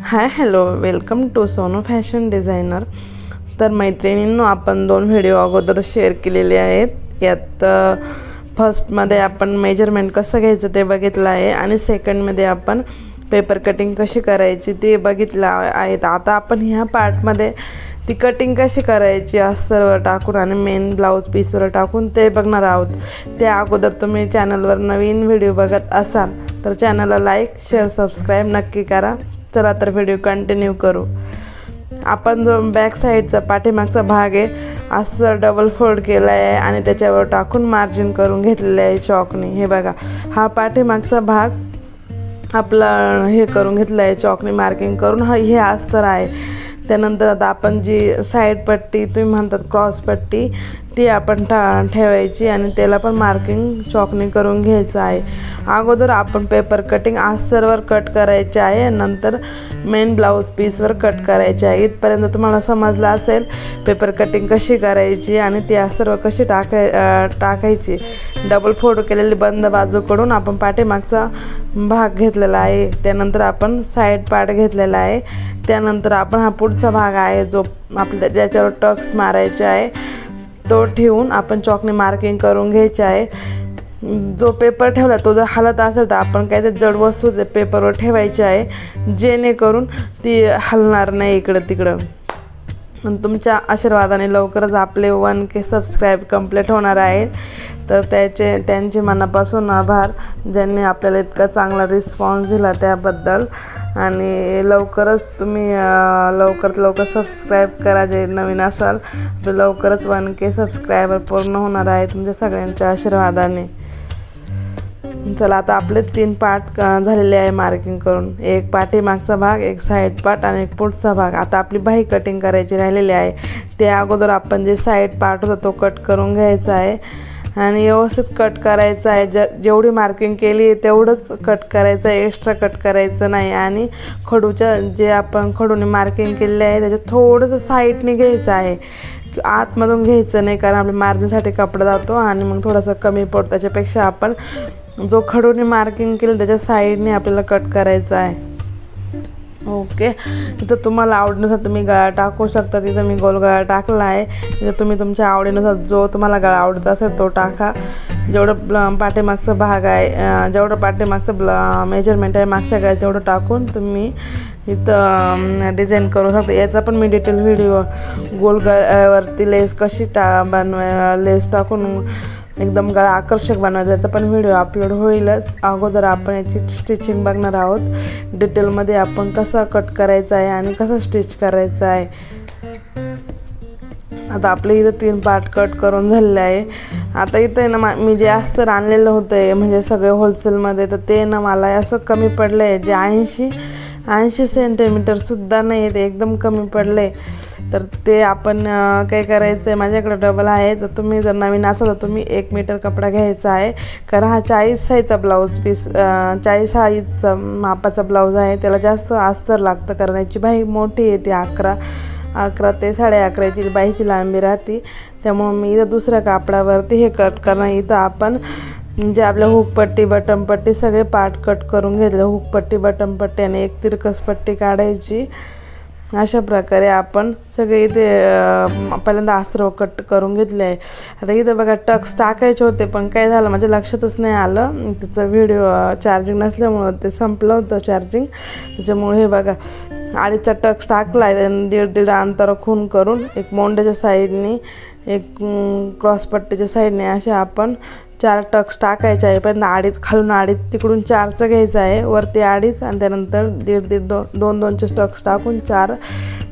High hello welcome to Sonu fashion designer. तर मैत्रिणींनो, आपण 2 व्हिडिओ अगोदर शेअर केलेले आहेत. यात फर्स्टमध्ये आपण मेजरमेंट कसं घ्यायचं ते बघितलं आहे आणि सेकंडमध्ये आपण पेपर कटिंग कशी करायची ते बघितलं आहेत. आता आपण ह्या पार्टमध्ये ती कटिंग कशी करायची अस्तरवर टाकून आणि मेन ब्लाऊज पीसवर टाकून ते बघणार आहोत. त्या अगोदर तुम्ही चॅनलवर नवीन व्हिडिओ बघत असाल तर चॅनलला लाईक शेअर सबस्क्राईब नक्की करा. चला तर व्हिडिओ कंटिन्यू करू. आपण जो बॅक साईडचा पाठीमागचा भाग आहे अस्तर डबल फोल्ड केला आहे आणि त्याच्यावर टाकून मार्जिन करून घेतलेलं आहे चॉकने. हे बघा, हा पाठीमागचा भाग आपला हे करून घेतलं आहे चॉकने मार्किंग करून. हे अस्तर आहे. त्यानंतर आता आपण जी साईड पट्टी तुम्ही म्हणतात क्रॉस पट्टी ती आपण ठेवायची आणि त्याला पण मार्किंग चॉकने करून घ्यायचं आहे. अगोदर आपण पेपर कटिंग अस्तरवर कट करायचे आहे, नंतर मेन ब्लाऊज पीसवर कट करायचे आहे. इथपर्यंत तुम्हाला समजलं असेल पेपर कटिंग कशी करायची आणि ती अस्तरवर कशी टाकायची. डबल फोल्ड केलेली बंद बाजूकडून आपण पाठीमागचा भाग घेतलेला आहे. त्यानंतर आपण साईड पार्ट घेतलेला आहे. त्यानंतर आपण हा पुढचा भाग आहे जो आपल्या ज्याच्यावर टक्स मारायचे आहे तो ठेवून आपण चॉकने मार्किंग करून घ्यायचे आहे. जो पेपर ठेवला तो जर हलत असेल तर आपण काय ते जड वस्तू पेपरवर ठेवायची आहे जेणेकरून ती हलणार नाही इकडं तिकडं. तुमच्या आशीर्वादाने लवकरच आपले 1K सबस्क्राईब कंप्लीट होणार आहे. तर त्यांचे मनापासून आभार ज्यांनी आपल्याला इतका चांगला रिस्पॉन्स दिला त्याबद्दल. आणि लवकरच तुम्ही लवकरात लवकर सबस्क्राईब करा जे नवीन असाल. आपले लवकरच 1K सबस्क्रायबर पूर्ण होणार आहे तुमच्या सगळ्यांच्या आशीर्वादाने. चला, आता आपले 3 पार्ट झालेले आहे मार्किंग करून. एक पाठीमागचा भाग, एक साईड पार्ट आणि एक पुढचा भाग. आता आपली बाही कटिंग करायची राहिलेली आहे. त्या अगोदर आपण जे साईड पार्ट होता तो कट करून घ्यायचा आहे आणि व्यवस्थित कट करायचं आहे. जेवढी मार्किंग केली तेवढंच कट करायचं आहे, एक्स्ट्रा कट करायचं नाही. आणि खडूच्या जे आपण खडूने मार्किंग केलेले आहे त्याच्यात थोडंसं साईडने घ्यायचं आहे, आतमधून घ्यायचं नाही, कारण आपल्या मार्जिनसाठी कपडा जातो आणि मग थोडंसं कमी पडतो. त्याच्यापेक्षा आपण जो खडूने मार्किंग केलं त्याच्या साईडने आपल्याला कट करायचं आहे. ओके, तिथं तुम्हाला आवडीनुसार तुम्ही गळा टाकू शकता. तिथं मी गोल गळा टाकला आहे. तिथं तुम्ही तुमच्या आवडीनुसार जो तुम्हाला गळा आवडत असेल तो टाका. जेवढं पाठीमागचा भाग आहे, जेवढं पाठीमागचं मेजरमेंट आहे मागच्या गळ्यात तेवढं टाकून तुम्ही इथं डिझाईन करू शकता. याचा पण मी डिटेल व्हिडिओ गोल गळ्यावरती लेस कशी लेस टाकून एकदम गळा आकर्षक बनवायचा याचा पण व्हिडिओ अपलोड होईलच. अगोदर आपण याची स्टिचिंग बघणार आहोत. डिटेलमध्ये आपण कसा कट करायचा आहे आणि कसं स्टिच करायचं आहे. आता आपले इथं 3 पार्ट कट करून झालेले आहे. आता इथं आहे ना मी जे अस्तर आणलेलं होतं म्हणजे सगळे होलसेलमध्ये, तर ते ना मला असं कमी पडलं आहे. जे 80 सेंटीमीटरसुद्धा नाही, ते एकदम कमी पडलं आहे. तर ते आपण काय करायचं आहे, माझ्याकडे डबल आहे. तर तुम्ही जर नवीन असाल तर तुम्ही 1 मीटर कपडा घ्यायचा आहे. कारण हा 40 साईजचा ब्लाऊज पीस 40 साईजचा मापाचा ब्लाऊज आहे. त्याला जास्त अस्तर लागतं कारण याची बाही मोठी येते. 11 ते 11.5 बाहीची लांबी राहते. त्यामुळं मी इथं दुसऱ्या कापडावरती हे कट करणार. इथं आपण म्हणजे आपल्या हुकपट्टी बटनपट्टी सगळे पार्ट कट करून घेतले. हुकपट्टी बटनपट्टी आणि एक तिरकस पट्टी काढायची. अशा प्रकारे आपण सगळे इथे पहिल्यांदा अस्त्र कट करून घेतले आहे. आता इथं बघा टक्स टाकायचे होते पण काय झालं माझ्या लक्षातच नाही आलं. त्याचा व्हिडिओ चार्जिंग नसल्यामुळं ते संपलं होतं चार्जिंग. त्याच्यामुळे हे बघा 2.5चा टक्स टाकला आहे. 1.5 अंतर खून करून एक मोंड्याच्या साईडने एक क्रॉसपट्टीच्या साईडने असे आपण 4 टक्स टाकायचे आहे. पण 2.5 खालून 2.5 तिकडून 4चं घ्यायचं आहे. वरती 2.5 आणि त्यानंतर 1.5-2 टक्स टाकून 4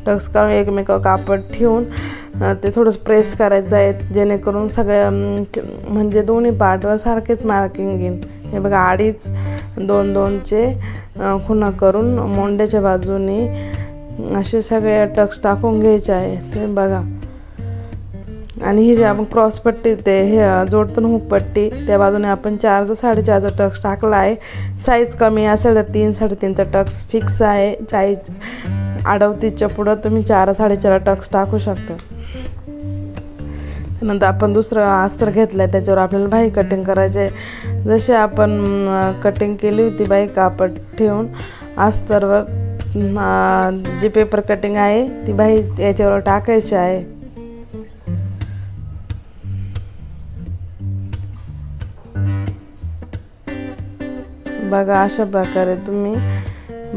टक्स काढून एकमेकावर कापड ठेवून ते थोडंसं प्रेस करायचं आहे जेणेकरून सगळ्या म्हणजे दोन्ही पार्टवर सारखेच मार्किंग येईल. हे बघा 2.5-2-2चे खुणा करून मोंड्याच्या बाजूने असे सगळे टक्स टाकून घ्यायचे आहे. ते बघा. आणि ही जे आपण क्रॉसपट्टी ते हे जोडतो हुकपट्टी त्या बाजूने आपण 4-4.5चा टक्स टाकला आहे. साईज कमी असेल तर 3-3.5चा टक्स फिक्स आहे. 38च्या पुढं तुम्ही 4-4.5 टक्स टाकू शकता. नंतर आपण दुसरं अस्तर घेतलं आहे त्याच्यावर आपल्याला बाही कटिंग करायची आहे. जशी आपण कटिंग केली होती बाही कापड ठेवून अस्तरवर जी पेपर कटिंग आहे ती बाही याच्यावर टाकायची आहे. बघा अशा प्रकारे तुम्ही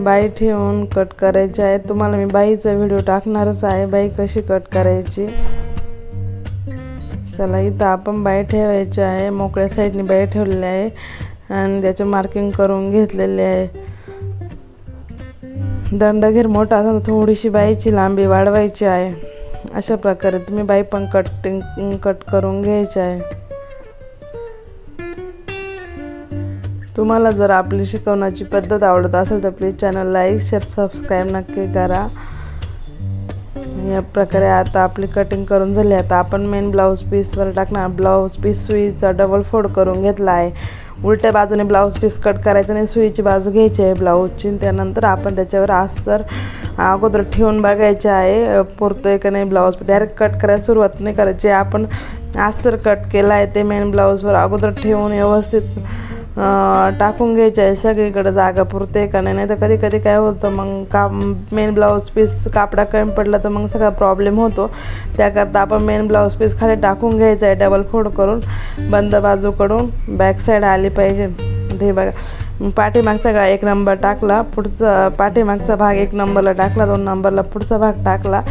बाही ठेवून कट करायची आहे. तुम्हाला मी बाहीचा व्हिडिओ टाकणारच आहे, बाही कशी कट करायची. चला इथं आपण बाही ठेवायची आहे. मोकळ्या साईडने बाही ठेवलेली आहे आणि त्याचे मार्किंग करून घेतलेले आहे. दंडघेर मोठा असेल तर थोडीशी बाहीची लांबी वाढवायची आहे. अशा प्रकारे तुम्ही बाही पण कट करून घ्यायची आहे. तुम्हाला जर आपली शिकवण्याची पद्धत आवडत असेल तर please channel like share subscribe नक्की करा. या प्रकारे आता आपली कटिंग करून झाली. आता आपण मेन ब्लाऊज पीसवर टाकणार. ब्लाऊज पीस सुईचा डबल फोल्ड करून घेतला आहे. उलट्या बाजूने ब्लाऊज पीस कट करायचं आणि सुईची बाजू घ्यायची आहे ब्लाऊजची. त्यानंतर आपण त्याच्यावर अस्तर अगोदर ठेवून बघायचे आहे पुरतोय का नाही. ब्लाऊज डायरेक्ट कट करायला सुरुवात नाही करायची. आपण अस्तर कट केला आहे ते मेन ब्लाऊजवर अगोदर ठेवून व्यवस्थित टाकून घ्यायचे आहे. सगळीकडे जागा पुरते का नाही. तर कधी कधी काय होतं मग मेन ब्लाऊज पीस कापडा कमी पडला तर मग सगळा प्रॉब्लेम होतो. त्याकरता आपण मेन ब्लाऊज पीस खाली टाकून घ्यायचं आहे डबल फोल्ड करून. बंद बाजूकडून बॅक साईड आली पाहिजे. ते बघा पाठीमागचा गळा 1 नंबर टाकला, पुढचा पाठीमागचा भाग 1 नंबरला टाकला, 2 नंबरला पुढचा भाग टाकला,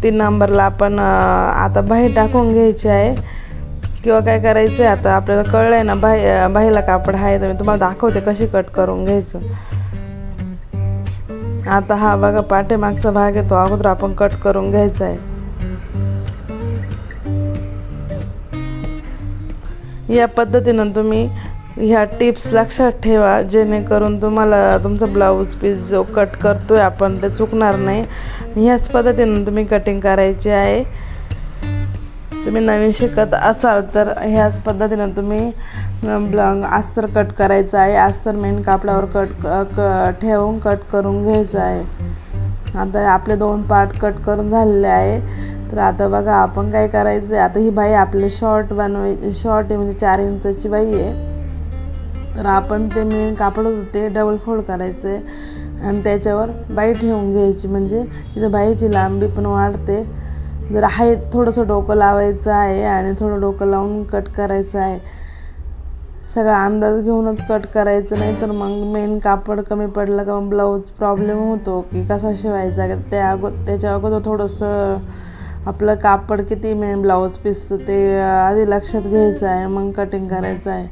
3 नंबरला आपण आता बाही टाकून घ्यायची आहे. किंवा काय करायचं आहे आता आपल्याला कळलं आहे ना बाहीला कापड आहे तर मी तुम्हाला दाखवते कशी कट करून घ्यायचं. आता हा बघा पाठीमागचा भाग आहे तो अगोदर आपण कट करून घ्यायचा आहे. या पद्धतीनं तुम्ही ह्या टिप्स लक्षात ठेवा जेणेकरून तुम्हाला तुमचा ब्लाऊज पीस जो कट करतोय आपण ते चुकणार नाही. ह्याच पद्धतीनं तुम्ही कटिंग करायची आहे. तुम्ही नवीन शिकत असाल तर ह्याच पद्धतीनं तुम्ही अस्तर कट करायचं आहे. अस्तर मेन कापडावर ठेवून कट करून घ्यायचं आहे. आता आपले 2 पार्ट कट करून झालेले आहे. तर आता बघा आपण काय करायचं आहे. आता ही बाही आपली शॉर्ट आहे म्हणजे 4 इंचाची बाही आहे. तर आपण ते मेन कापड होतं ते डबल फोल्ड करायचं आहे आणि त्याच्यावर बाही ठेवून घ्यायची. म्हणजे इथं बाहीची लांबी पण वाढते. जर आहे थोडंसं डोकं लावायचं आहे आणि थोडं डोकं लावून कट करायचं आहे. सगळा अंदाज घेऊनच कट करायचं नाही तर मग मेन कापड कमी पडलं का मग ब्लाऊज प्रॉब्लेम होतो की कसा शिवायचा. त्याच्या अगोदर थोडंसं आपलं कापड किती मेन ब्लाऊज पीसचं ते आधी लक्षात घ्यायचं आहे मग कटिंग करायचं आहे.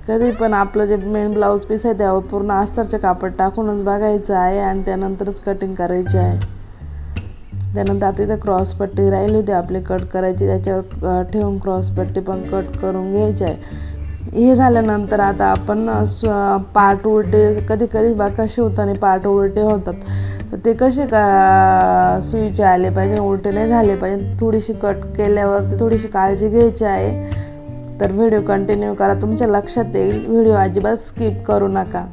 कधी पण आपलं जे मेन ब्लाऊज पीस आहे त्यावर पूर्ण अस्तरचे कापड टाकूनच बघायचं आहे आणि त्यानंतरच कटिंग करायची आहे. त्यानंतर आता इथं क्रॉसपट्टी राहिली होती आपली कट करायची, त्याच्यावर ठेवून क्रॉसपट्टी पण कट करून घ्यायची आहे. हे झाल्यानंतर आता आपण पार्ट उलटे कधी बघा शिवताना पार्ट उलटे होतात तर ते कसे सुईचे आले पाहिजे, उलटे नाही झाले पाहिजे. थोडीशी कट केल्यावरती थोडीशी काळजी घ्यायची आहे. तर व्हिडिओ कंटिन्यू करा, तुमच्या लक्षात येईल. व्हिडिओ अजिबात स्किप करू नका.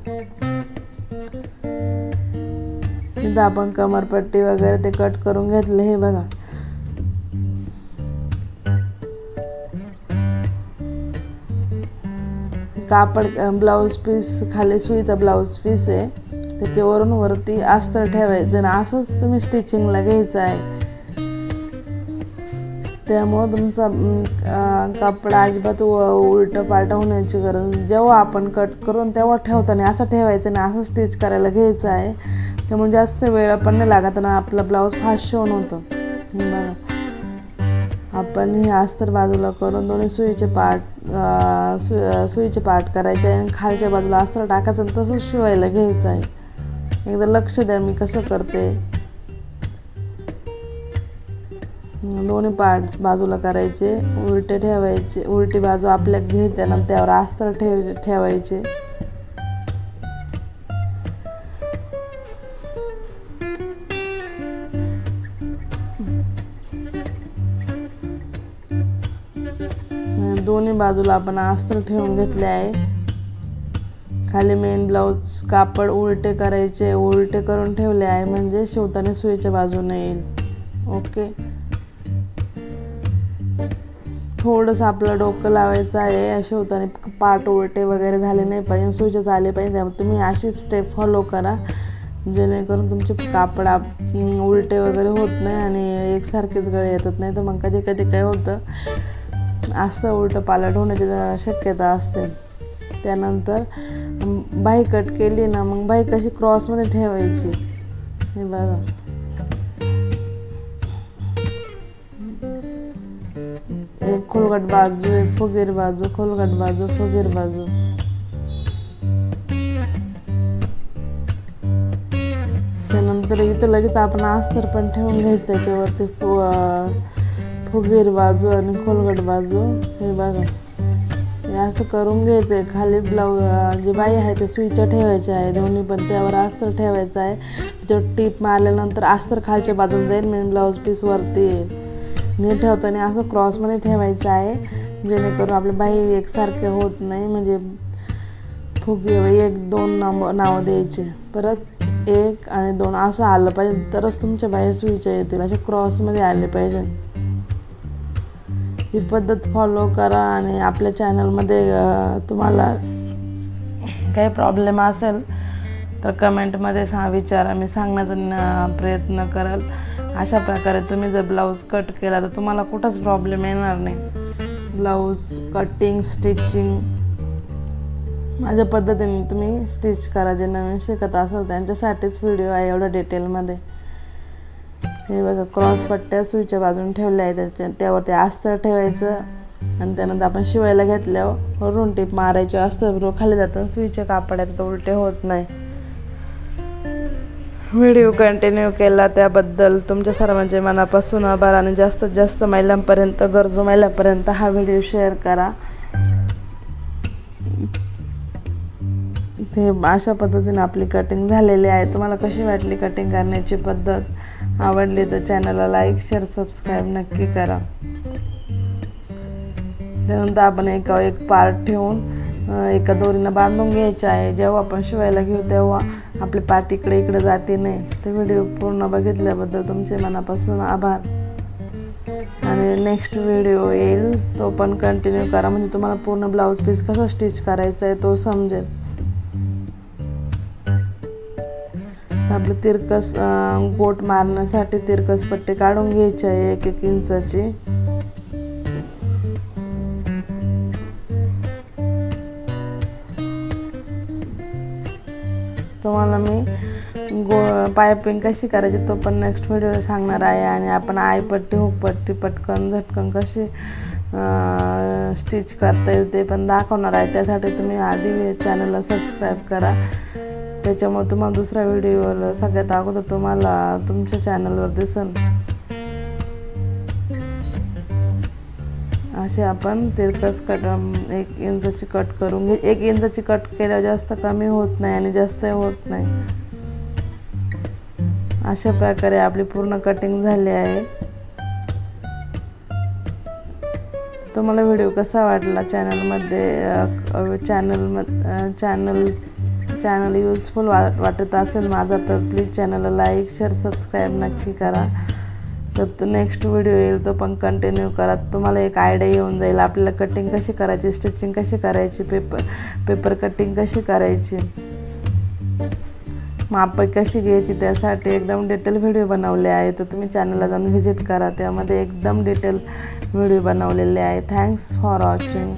इथं आपण कमरपट्टी वगैरे ते कट करून घेतले. हे बघा कापड ब्लाऊज पीस खाली सुईचा ब्लाऊज पीस आहे त्याच्यावरून वरती अस्तर ठेवायचं आणि असंच तुम्ही स्टिचिंगला घ्यायचं आहे. त्यामुळं तुमचा कापड अजिबात उलटं पालटं होण्याची गरज. जेव्हा आपण कट करून तेव्हा ठेवताना असं ठेवायचं आणि असं स्टिच करायला घ्यायचं आहे. त्यामुळे जास्त वेळ पण नाही लागत आणि आपला ब्लाऊज फास्ट शिवून होतो. हे बघा आपण हे अस्तर बाजूला करून दोन्ही सुईचे पार्ट करायचे आणि खालच्या बाजूला अस्तर टाकायचं आणि तसंच शिवायला घ्यायचं आहे. एकदा लक्ष द्या मी कसं करते. दोन्ही पार्ट्स बाजूला करायचे, उलटे ठेवायचे, उलटी बाजू आपल्या घ्यायच्या नंतर त्यावर अस्तर ठेवायचे. दोन्ही बाजूला आपण अस्तर ठेवून घेतले आहे. खाली मेन ब्लाऊज कापड उलटे करायचे, उलटे करून ठेवले आहे म्हणजे शिवताना सुईच्या बाजूने येईल. ओके, थोडंसं आपलं डोकं लावायचं आहे. शिवताना पार्ट उलटे वगैरे झाले नाही पाहिजे, सुईचे झाले पाहिजे. त्यामुळे तुम्ही अशी स्टेप फॉलो करा जेणेकरून तुमचे कापड उलटे वगैरे होत नाही आणि एकसारखेच गळे येतात. नाही तर मग कधी कधी काय होतं, असं उलटं पालट होण्याची शक्यता असते. त्यानंतर बाही कट केली ना, मग बाही कशी क्रॉसमध्ये ठेवायची हे बघा. एक खोलगट बाजू, एक फुगीर बाजू, खोलगट बाजू, फुगीर बाजू. त्यानंतर इथं लगेच आपण अस्तर पण ठेवून घ्यायचं त्याच्यावरती, फुगीर बाजू आणि खोलगट बाजू हे बघा. हे असं करून घ्यायचं आहे. खाली ब्लाऊज जी बाई आहे ते सुईच्या ठेवायच्या आहे दोन्ही पण, त्यावर अस्तर ठेवायचं आहे. त्याच्यावर टीप मारल्यानंतर अस्तर खालच्या बाजून जाईल, मेन ब्लाऊज पीस वरती येईल. नीट ठेवताना असं क्रॉसमध्ये ठेवायचं आहे, जेणेकरून आपले बाई एकसारखे होत नाही. म्हणजे फुगे 1-2 नावं द्यायचे, परत 1 आणि 2 असं आलं पाहिजे, तरच तुमच्या बाई सुईच्या येतील. असे क्रॉसमध्ये आले पाहिजे. ही पद्धत फॉलो करा. आणि आपल्या चॅनलमध्ये तुम्हाला काही प्रॉब्लेम असेल तर कमेंटमध्ये विचारा, मी सांगण्याचा प्रयत्न करेल. अशा प्रकारे तुम्ही जर ब्लाऊज कट केला तर तुम्हाला कुठंच प्रॉब्लेम येणार नाही. ब्लाऊज कटिंग, स्टिचिंग माझ्या पद्धतीने तुम्ही स्टिच करा. जे नवीन शिकत असाल त्यांच्यासाठीच व्हिडिओ आहे एवढं डिटेलमध्ये. हे बघा, क्रॉस पट्ट्या सुईच्या बाजून ठेवल्या आहेत, त्यावरती अस्तर ठेवायचं आणि त्यानंतर आपण शिवायला घेतल्यावर वरून टीप मारायची. अस्तर बरोबर खाली जातं, सुईचे कापड आहेत तर उलटे होत नाही. व्हिडिओ कंटिन्यू केला त्याबद्दल तुमच्या सर्वांचे मनापासून आभार. आणि जास्तीत जास्त महिलांपर्यंत, गरजू महिलांपर्यंत हा व्हिडिओ शेअर करा. ते अशा पद्धतीने आपली कटिंग झालेली आहे. तुम्हाला कशी वाटली कटिंग करण्याची पद्धत? आवडली तर चॅनलला लाईक, शेअर, सबस्क्राईब नक्की करा. त्यानंतर आपण एक पार्ट ठेवून एका दोरीनं बांधून घ्यायचे आहे. जेव्हा आपण शिवायला घेऊ तेव्हा आपली पाठ इकडे जाते नाही. तर व्हिडिओ पूर्ण बघितल्याबद्दल तुमचे मनापासून आभार. आणि नेक्स्ट व्हिडिओ येईल तो पण कंटिन्यू करा, म्हणजे तुम्हाला पूर्ण ब्लाऊज पीस कसं स्टिच करायचं आहे तो समजेल. आपलं तिरकस गोट मारण्यासाठी तिरकस पट्टी काढून घ्यायची आहे 1-1 इंचाची. तुम्हाला मी पायपिंग कशी करायची तो पण नेक्स्ट व्हिडिओ सांगणार आहे. आणि आपण आयपट्टी, हुकपट्टी पटकन झटकन कशी स्टिच करता येईल ते पण दाखवणार आहे. त्यासाठी तुम्ही आधी चॅनलला सबस्क्राईब करा, त्याच्यामुळे तुम्हाला दुसरा व्हिडिओ सगळ्यात अगोदर तुम्हाला तुमच्या चॅनलवर दिसेल. असे आपण तिरकस 1 इंचाची कट करून 1 इंचाची कट केल्यावर जास्त कमी होत नाही आणि जास्त होत नाही. अशा प्रकारे आपली पूर्ण कटिंग झाली आहे. तुम्हाला व्हिडिओ कसा वाटला? चॅनल युजफुल वाटत असेल माझा तर प्लीज चॅनलला लाईक, शेअर, सबस्क्राईब नक्की करा. तर तो नेक्स्ट व्हिडिओ येईल तो पण कंटिन्यू करा. तुम्हाला एक आयडिया येऊन जाईल आपल्याला कटिंग कशी करायची, स्टिचिंग कशी करायची, पेपर कटिंग कशी करायची, माप कशी घ्यायची, त्यासाठी एकदम डिटेल व्हिडिओ बनवले आहे. तर तुम्ही चॅनलला जाऊन व्हिजिट करा, त्यामध्ये एकदम डिटेल व्हिडिओ बनवलेले आहे. Thanks for watching.